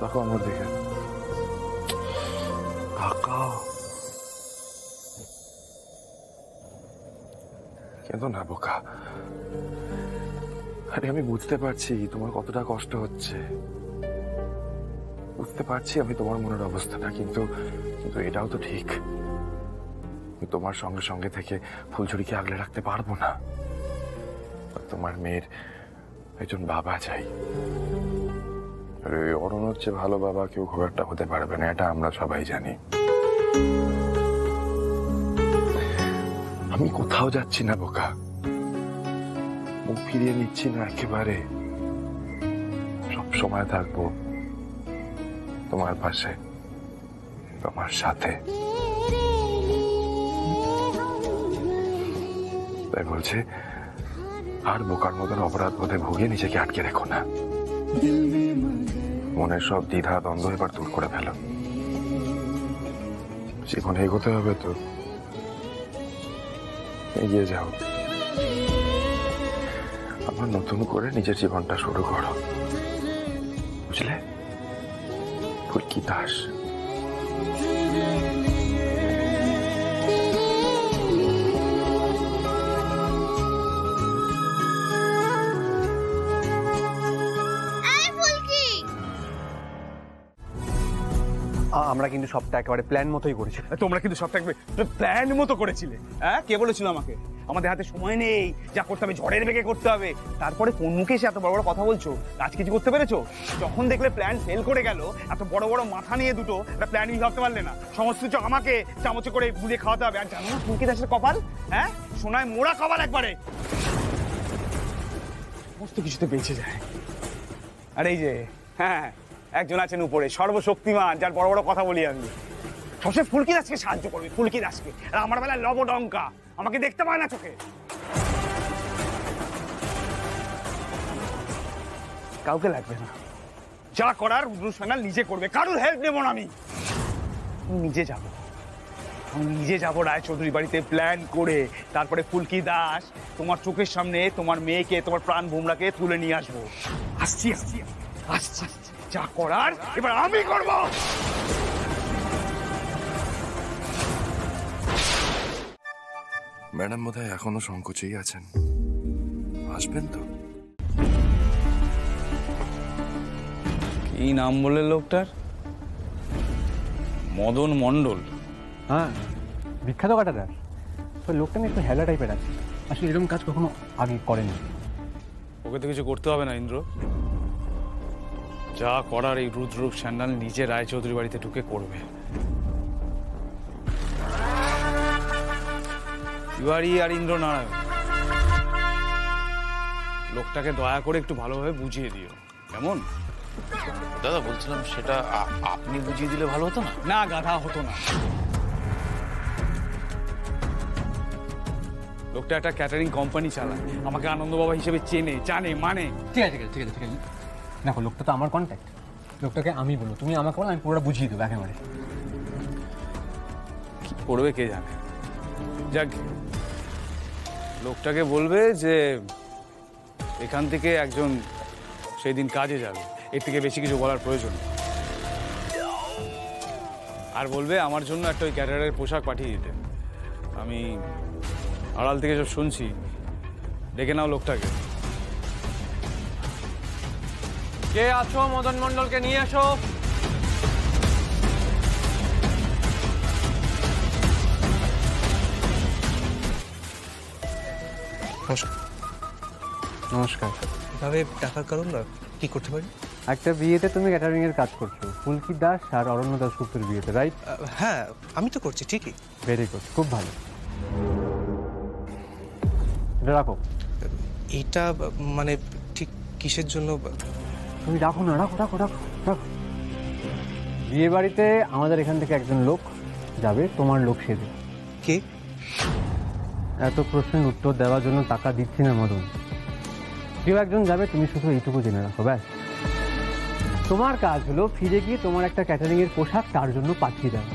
তাকো আমার দিকে, তাকাও। কেন না বোকা? আরে আমি বুঝতে পারছি তোমার কতটা কষ্ট হচ্ছে, বুঝতে পারছি আমি তোমার মনের অবস্থাটা, কিন্তু কিন্তু এটাও তো ঠিক, তোমার সঙ্গে সঙ্গে থেকে ফুলঝুরিকে আগলে রাখতে পারবো না। তোমার মেয়ের একজন বাবা চাই। অরুণ হচ্ছে ভালো বাবা কেউ খুব একটা হতে পারবে না, এটা আমরা সবাই জানি। আমি কোথাও যাচ্ছি না বোকা, মুখ ফিরিয়ে নিচ্ছি না একেবারে, সব সময় থাকবো তোমার পাশে, তোমার সাথে। তাই বলছে আর বোকার মতন অপরাধ বোধে ভুগে নিজেকে আটকে রেখো না, মনের সব দ্বিধা দ্বন্দ্ব এবার দূর করে ফেলো। জীবনে এগোতে হবে তো, এগিয়ে যাও, আবার নতুন করে নিজের জীবনটা শুরু করো, বুঝলে? ফুলকি দাস। আমরা কিন্তু সবটা একেবারে প্ল্যান মতোই করেছি। তোমরা কিন্তু সবটা প্ল্যান মতো করেছিলে। হ্যাঁ, কে বলেছিল আমাকে আমাদের হাতে সময় নেই, যা করতে হবে ঝড়ের বেগে করতে হবে? তারপরে কোন মুখে এসে এত বড় বড় কথা বলছো? আজ কিছু করতে পেরেছো? যখন দেখলে প্ল্যান ফেল করে গেল, এত বড় বড় মাথা নিয়ে দুটো একটা প্ল্যান ভাবতে পারলে না? সমস্ত কিছু আমাকে চামচে করে বুঝে খাওয়াতে হবে। আর জানো না ফুলকি দাসের কপাল? হ্যাঁ, সোনায় মোড়া কপাল একবারে, সমস্ত কিছুতে বেঁচে যায়। আর এই যে হ্যাঁ, একজন আছেন উপরে সর্বশক্তিমান, যার বড় বড় কথা বলি আমি, সবসময় ফুলকি দাসকে সাহায্য করবে, ফুলকি দাসকে। আর আমার বেলায় লবডঙ্কা, আমাকে দেখতে পায় না চোখে। কাউকে লাগবে না, যা করার রুদ্র সান্যাল নিজে করবে, কারোর হেল্প নেব না। আমি নিজে যাব, আমি নিজে যাবো রায়চৌধুরী বাড়িতে প্ল্যান করে। তারপরে ফুলকি দাস তোমার চোখের সামনে তোমার মেয়েকে, তোমার প্রাণ ভোমরাকে তুলে নিয়ে আসবো। আসছি আসছি আসছি, যা করার এবার আমি করব। ম্যাডাম বোধহয় এখনো সংকোচেই আছেন, আসবেন তো? কি নাম বলে লোকটার? মদন মণ্ডল। হ্যাঁ, বিখ্যাত কাটাদার। তো লোকটা নিয়ে একটু হেলা টাইপের আছে, আসলে এরকম কাজ কখনো আগে করেনি। ওকে তো কিছু করতে হবে না ইন্দ্র, যা করার এই রুদ্ররূপ সান্যাল নিজে রায়চৌধুরী বাড়িতে ঢুকে করবে। তিওয়ারি আর ইন্দ্র নারায়ণ, লোকটাকে দয়া করে একটু ভালোভাবে বুঝিয়ে দিও, কেমন? দাদা বলছিলাম সেটা আপনি বুঝিয়ে দিলে ভালো হতো না? না গাধা, হতো না। লোকটা একটা ক্যাটারিং কোম্পানি চালায়, আমাকে আনন্দ বাবা হিসেবে চেনে, জানে, মানে। ঠিক আছে ঠিক আছে ঠিক আছে, দেখো লোকটা তো আমার কন্ট্যাক্ট, লোকটাকে আমি বলবো, তুমি আমাকে বলো, আমি পুরোটা বুঝিয়ে দেবো একেবারে। কি করবে কে জানে। যাক, লোকটাকে বলবে যে এখান থেকে একজন সেই দিন কাজে যাবে, এর থেকে বেশি কিছু বলার প্রয়োজন। আর বলবে আমার জন্য একটা ওই ক্যাটারের পোশাক পাঠিয়ে দিতে। আমি আড়াল থেকে সব শুনছি, ডেকে নাও লোকটাকে। কে আছো? মদন মণ্ডলকে নিয়ে আসো। নমস্কার। এভাবে টাকার কারণ না কি করতে পারি? একটা বিয়েতে তুমি ক্যাটারিং এর কাজ করছো, ফুলকি দাস আর অরণ্য দাশগুপ্তের বিয়েতে, রাইট? হ্যাঁ, আমি তো করছি ঠিকই। ভেরি গুড, খুব ভালো। এটা রাখো। এটা মানে ঠিক কিসের জন্য? তুমি রাখো না, রাখো রাখো রাখো রাখো। বিয়ে বাড়িতে আমাদের এখান থেকে একজন লোক যাবে, তোমার লোক সেজে। কে? এত প্রশ্নের উত্তর দেওয়ার জন্য টাকা দিচ্ছি না মদন, কেউ একজন যাবে, তুমি শুধু এইটুকু জেনে রাখো, ব্যাস। তোমার কাজ হলো ফিরে গিয়ে তোমার একটা ক্যাটারিং এর পোশাক তার জন্য পাঠিয়ে দেওয়া।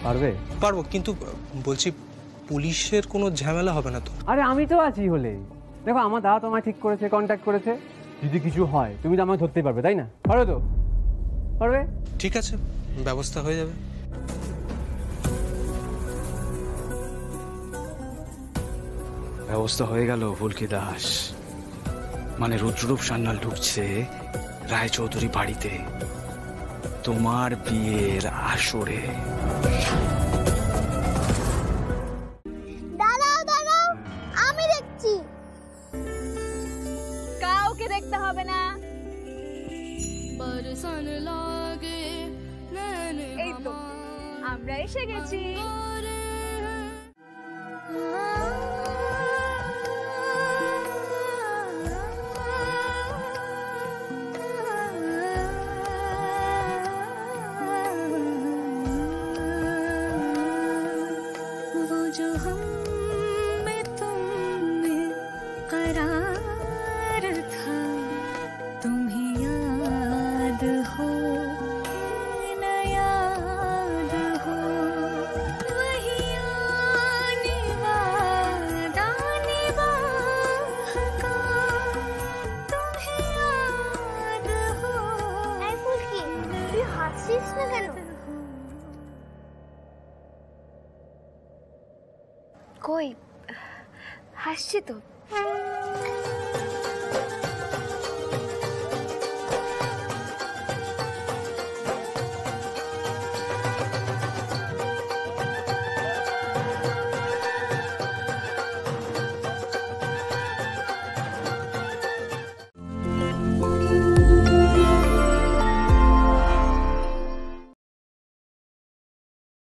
পারবে? পারবো, কিন্তু বলছি পুলিশের কোনো ঝামেলা হবে না তো? আরে আমি তো আছি হলে। দেখো আমার দাদা তোমায় ঠিক করেছে, কন্ট্যাক্ট করেছে, যদি কিছু হয় তুমি তো আমায় ধরতেই পারবে, তাই না? পারো তো? পারবে? ঠিক আছে, ব্যবস্থা হয়ে যাবে। ব্যবস্থা হয়ে গেল ফুলকি দাস। মানে রুদ্ররূপ সান্যাল ঢুকছে রায়চৌধুরী বাড়িতে তোমার বিয়ের আসরে। দাঁড়াও দাঁড়াও, আমি দেখছি। কাউকে দেখতে হবে না। এই তো আমরা এসে গেছি। হাসিস না কেন? কই হাসছি তো।